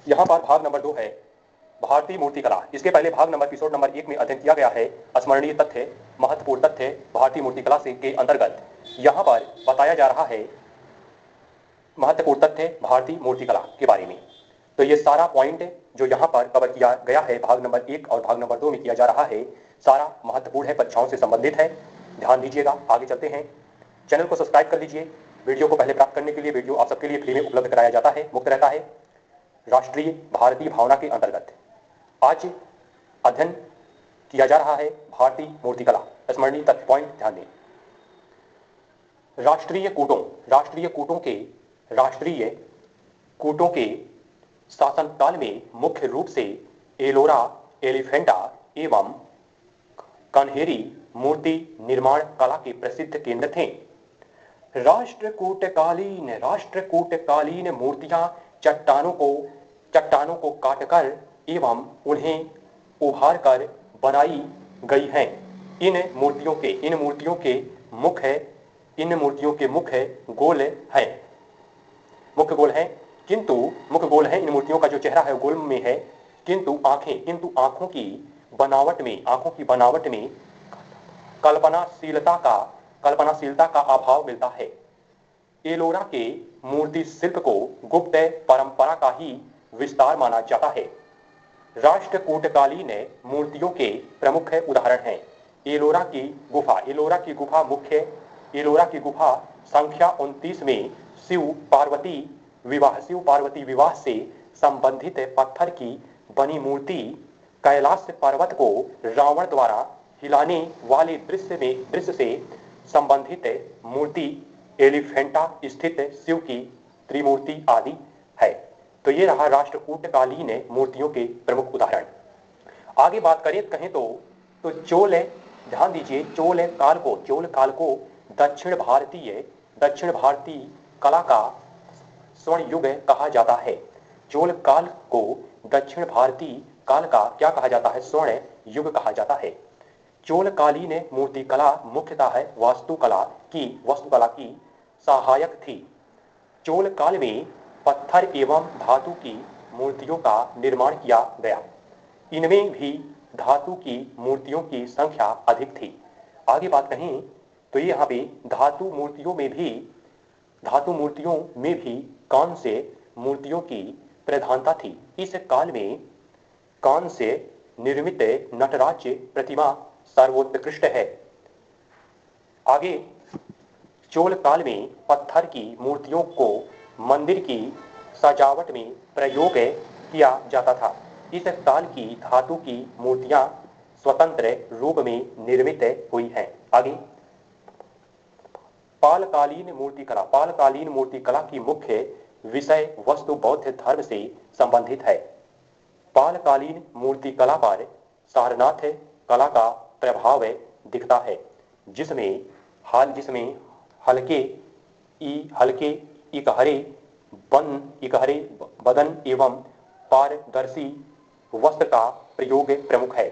यहाँ पर भाग नंबर 2 है भारतीय मूर्तिकला। इसके पहले भाग नंबर एपिसोड नंबर 1 में अध्ययन किया गया है स्मरणीय तथ्य, महत्वपूर्ण तथ्य भारतीय मूर्तिकला से के अंतर्गत यहाँ पर बताया जा रहा है महत्वपूर्ण तथ्य भारतीय मूर्तिकला के बारे में। तो ये सारा पॉइंट जो यहाँ पर कवर किया गया है भाग नंबर 1 और भाग नंबर 2 में किया जा रहा है, सारा महत्वपूर्ण है, परीक्षाओं से संबंधित है। ध्यान दीजिएगा। आगे चलते हैं। चैनल को सब्सक्राइब कर लीजिए। वीडियो को पहले प्राप्त करने के लिए वीडियो आप सबके लिए फ्री में उपलब्ध कराया जाता है, मुफ्त रहता है। राष्ट्रीय भारतीय भावना के अंतर्गत आज अध्ययन किया जा रहा है भारतीय मूर्तिकला। स्मरणीय तथ्य पॉइंट ध्यान दें। राष्ट्रीय कूटों के शासनकाल में मुख्य रूप से एलोरा, एलिफेंटा एवं कन्हेरी मूर्ति निर्माण कला के प्रसिद्ध केंद्र थे। राष्ट्रकूटकालीन मूर्तियां चट्टानों को काटकर एवं उन्हें उभार कर बनाई गई हैं। इन मूर्तियों के मुख्य गोल हैं, किंतु मुख्य गोल है। इन मूर्तियों का जो चेहरा है गोल में है, किंतु आंखों की बनावट में कल्पनाशीलता का अभाव मिलता है। एलोरा के मूर्ति शिल्प को गुप्त परंपरा का ही विस्तार माना जाता है। राष्ट्रकूटकालीन मूर्तियों के प्रमुख उदाहरण हैं एलोरा की गुफा संख्या 29 में शिव पार्वती विवाह से संबंधित पत्थर की बनी मूर्ति, कैलाश पर्वत को रावण द्वारा हिलाने वाले दृश्य से संबंधित मूर्ति, एलिफेंटा स्थित शिव की त्रिमूर्ति आदि है। तो ये रहा राष्ट्रकूटकालीन मूर्तियों के प्रमुख उदाहरण। आगे बात कहें तो चोल, ध्यान दीजिए, चोल काल को दक्षिण भारतीय कला का स्वर्ण युग कहा जाता है। चोल काल को दक्षिण भारतीय काल का क्या कहा जाता है? स्वर्ण युग कहा जाता है। चोलकालीन मूर्तिकला मुख्यतः वास्तुकला की सहायक थी। चोल काल में पत्थर एवं धातु की मूर्तियों का निर्माण किया गया। इनमें भी धातु की मूर्तियों की संख्या अधिक थी। आगे बात कहें तो ये यहाँ पे धातु मूर्तियों में भी कांस्य मूर्तियों की प्रधानता थी। इस काल में कांस्य निर्मित नटराज प्रतिमा सर्वोत्कृष्ट है। आगे चोल काल में पत्थर की मूर्तियों को मंदिर की सजावट में प्रयोग किया जाता था। इस काल की धातु की मूर्तियां स्वतंत्र रूप में निर्मित हुई हैं। आगे पालकालीन मूर्तिकला की मुख्य विषय वस्तु बौद्ध धर्म से संबंधित है। पालकालीन मूर्तिकला पर सारनाथ कला का प्रभाव दिखता है, जिसमें हल्के इकहरे बदन एवं पारदर्शी वस्त्र का प्रयोग प्रमुख है।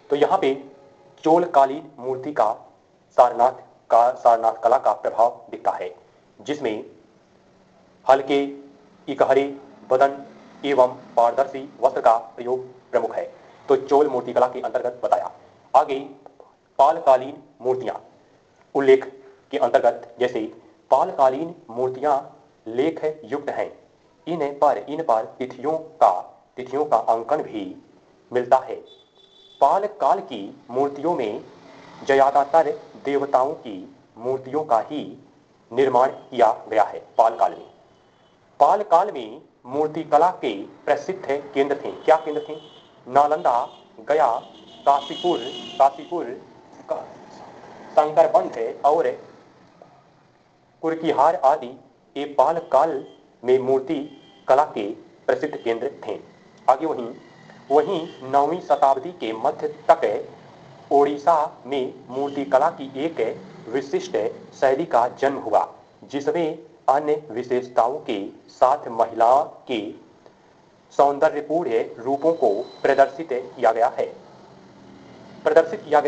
तो यहाँ पे चोलकालीन मूर्ति का सारनाथ कला का प्रभाव दिखता है, जिसमें हल्के इकहरे बदन एवं पारदर्शी वस्त्र का प्रयोग प्रमुख है। तो चोल मूर्तिकला के अंतर्गत बताया। आगे पालकालीन मूर्तियां उल्लेख के अंतर्गत, जैसे पालकालीन मूर्तियां लेख युक्त हैं। इन पर तिथियों का अंकन भी मिलता है। पाल काल की मूर्तियों में ज्यादातर देवताओं की मूर्तियों का ही निर्माण किया गया है। पाल काल में मूर्तिकला के प्रसिद्ध केंद्र थे। क्या केंद्र थे? नालंदा, गया, काशीपुर शंकरबंध और कुरकिहार आदि ये पाल काल में मूर्ति कला के प्रसिद्ध केंद्र थे। आगे वहीं 9वीं शताब्दी के मध्य तक ओडिशा में मूर्ति कला की एक विशिष्ट शैली का जन्म हुआ, जिसमें अन्य विशेषताओं के साथ महिला के सौंदर्यपूर्ण रूपों को प्रदर्शित किया गया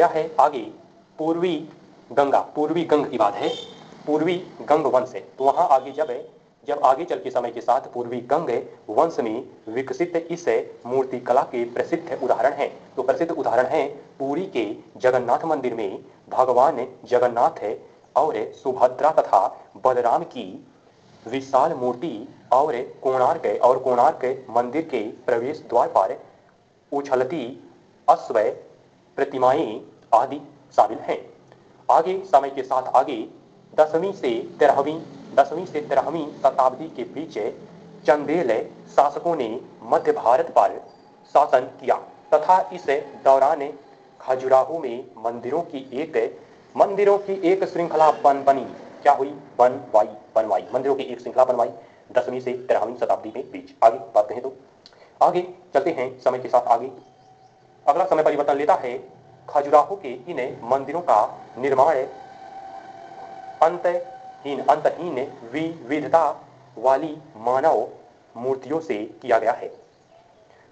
है। आगे पूर्वी गंग की बात है। पूर्वी गंग वंश है, तो वहां आगे जब जब आगे चल के समय के साथ पूर्वी गंग वंश में विकसित इस मूर्ति कला के प्रसिद्ध उदाहरण हैं। तो प्रसिद्ध उदाहरण हैं पुरी के जगन्नाथ मंदिर में भगवान जगन्नाथ और सुभद्रा तथा बलराम की विशाल मूर्ति और कोणार्क मंदिर के प्रवेश द्वार पर उछलती अश्व प्रतिमाएं आदि शामिल हैं। आगे समय के साथ आगे 10वीं से 13वीं शताब्दी के बीच चंदेल शासकों ने मध्य भारत पर शासन किया तथा इस दौरान खजुराहो में मंदिरों की एक श्रृंखला बनी। क्या हुई? बनवाई मंदिरों की एक श्रृंखला बनवाई 10वीं से 13वीं शताब्दी में बीच। आगे बात कहें तो आगे चलते हैं समय के साथ आगे। अगला समय परिवर्तन लेता है। खजुराहो के इन मंदिरों का निर्माण अंतहीन विविधता वाली मानव मूर्तियों से किया गया है।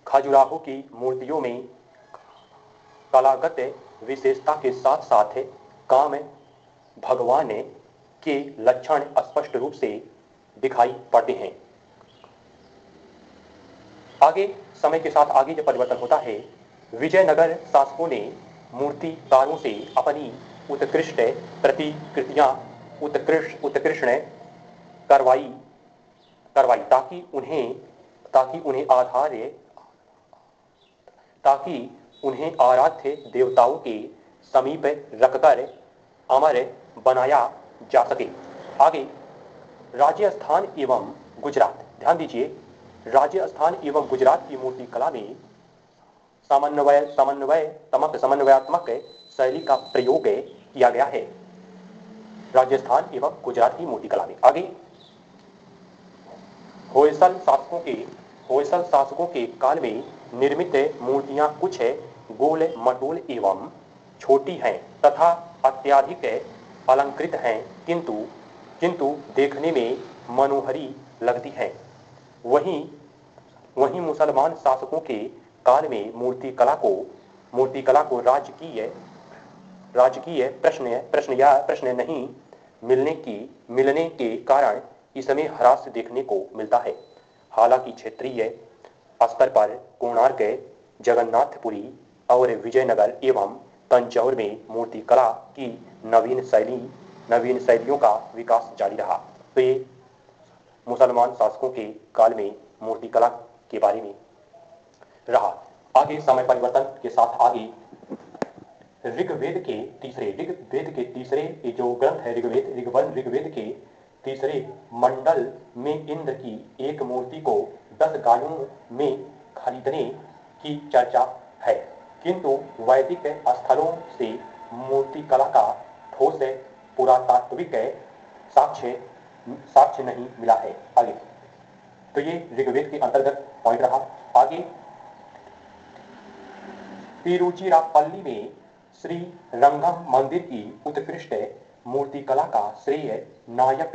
खजुराहो की मूर्तियों में कलागत विशेषता के साथ साथ काम भगवान के लक्षण स्पष्ट रूप से दिखाई पड़ते हैं। आगे समय के साथ आगे जब परिवर्तन होता है, विजयनगर शासकों ने मूर्तिकारों से अपनी उत्कृष्ट प्रतिकृतियां उत्कृष्ट करवाई ताकि उन्हें आराध्य देवताओं के समीप रखकर अमर बनाया जा सके। आगे राजस्थान एवं गुजरात, ध्यान दीजिए, राजस्थान एवं गुजरात की मूर्ति कला में समन्वयात्मक शैली का प्रयोग किया गया है। राजस्थान एवं गुजरात की मूर्ति कला में आगे होयसल शासकों के काल में निर्मित मूर्तियां कुछ गोल मटोल एवं छोटी हैं तथा अत्यधिक अलंकृत हैं, किंतु देखने में मनोहरी लगती हैं। वहीं मुसलमान शासकों के काल में मूर्ति कला को राजकीय प्रश्न नहीं मिलने के कारण इसमें ह्रास देखने को मिलता है। हालांकि क्षेत्रीय स्तर पर कोणार्क, जगन्नाथपुरी और विजयनगर एवं तंजौर में मूर्ति कला की नवीन शैलियों का विकास जारी रहा। तो ये मुसलमान शासकों के काल में मूर्ति कला के बारे में रहा। आगे समय परिवर्तन के साथ आगे ऋग्वेद के तीसरे ये जो ग्रंथ है ऋग्वेद के तीसरे मंडल में इंद्र की एक मूर्ति को 10 गायों में खरीदने की चर्चा है, किंतु वैदिक स्थलों से मूर्ति कला का ठोस पुरातात्विक साक्ष्य नहीं मिला है। आगे तो ये ऋग्वेद के अंतर्गत पॉइंट रहा। आगे तिरुचिरापल्ली में श्री रंगम मंदिर की उत्कृष्ट मूर्ति कला का श्रेय नायक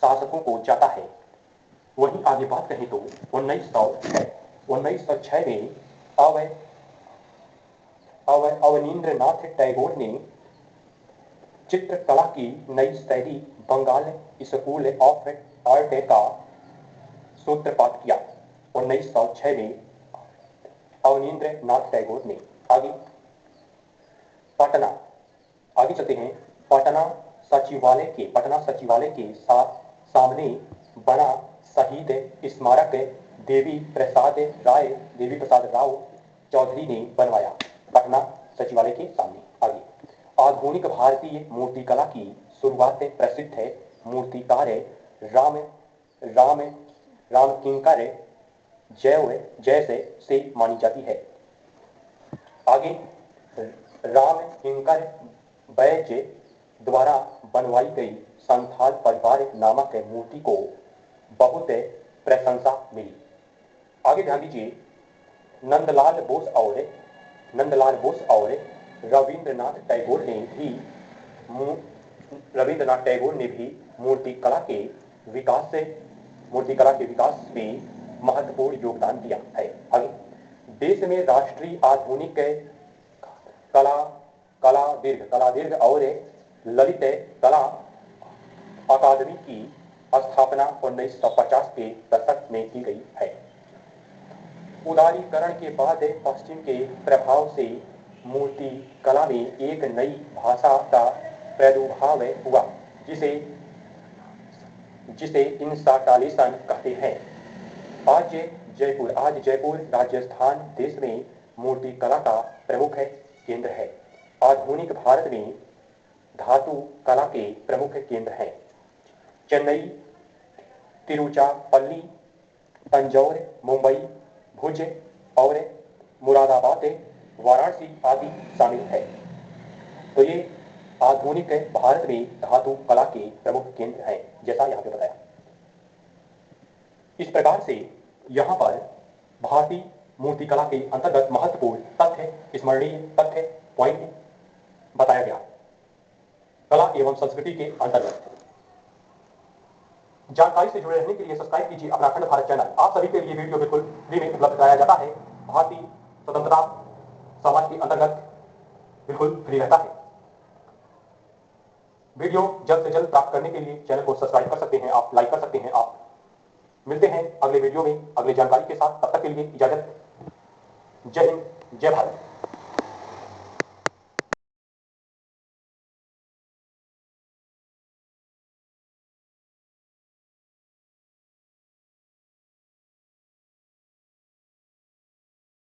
शासकों को जाता है। वहीं आगे बात कहें तो 1906 में अवनींद्रनाथ टैगोर ने चित्रकला की नई शैली बंगाल स्कूल ऑफ आर्ट का सूत्रपात किया। 1906 में अवनींद्रनाथ टैगोर ने। आगे पटना, आगे चलते हैं। पटना सचिवालय के सामने बना शहीद स्मारक देवी प्रसाद राव चौधरी ने बनवाया। पटना सचिवालय के सामने। आगे आधुनिक भारतीय मूर्तिकला की शुरुआत प्रसिद्ध मूर्तिकार राम किंकर जैसे से मानी जाती है। आगे राम किंकर बैज द्वारा बनवाई गई संथाल परिवार नामक मूर्ति को बहुत प्रशंसा मिली। आगे ध्यान दीजिए, नंदलाल बोस और रविंद्रनाथ टैगोर ने भी मूर्ति कला के विकास में महत्वपूर्ण योगदान दिया है। आगे देश में राष्ट्रीय आधुनिक कला दीर्घ और ललित कला स्थापना 1950 के दशक में की गई है। उदारीकरण के बाद पश्चिम के प्रभाव से मूर्ति कला में एक नई भाषा का प्रादुर्भाव हुआ जिसे इंस्टालेशन कहते हैं। आज जयपुर राजस्थान देश में मूर्ति कला का प्रमुख केंद्र है। आधुनिक भारत में धातु कला के प्रमुख केंद्र हैं। चेन्नई, तिरुचिरापल्ली, तंजौर, मुंबई, भुज और मुरादाबाद, वाराणसी आदि शामिल है। तो ये आधुनिक भारत में धातु कला के प्रमुख केंद्र हैं, जैसा यहाँ पे बताया। इस प्रकार से यहाँ पर भारतीय मूर्तिकला के अंतर्गत महत्वपूर्ण तथ्य, स्मरणीय तथ्य, पॉइंट बताया गया। कला एवं संस्कृति के अंतर्गत जानकारी से जुड़े रहने के लिए सब्सक्राइब कीजिए अपना अखंड भारत चैनल। आप सभी के लिए वीडियो बिल्कुल फ्री में उपलब्ध कराया जाता है। भारतीय स्वतंत्रता समाज के अंतर्गत बिल्कुल फ्री रहता है। वीडियो जल्द से जल्द प्राप्त करने के लिए चैनल को सब्सक्राइब कर सकते हैं आप, लाइक कर सकते हैं आप। मिलते हैं अगले वीडियो में अगले जानकारी के साथ। तब तक के लिए इजाजत। जय हिंद, जय भारत।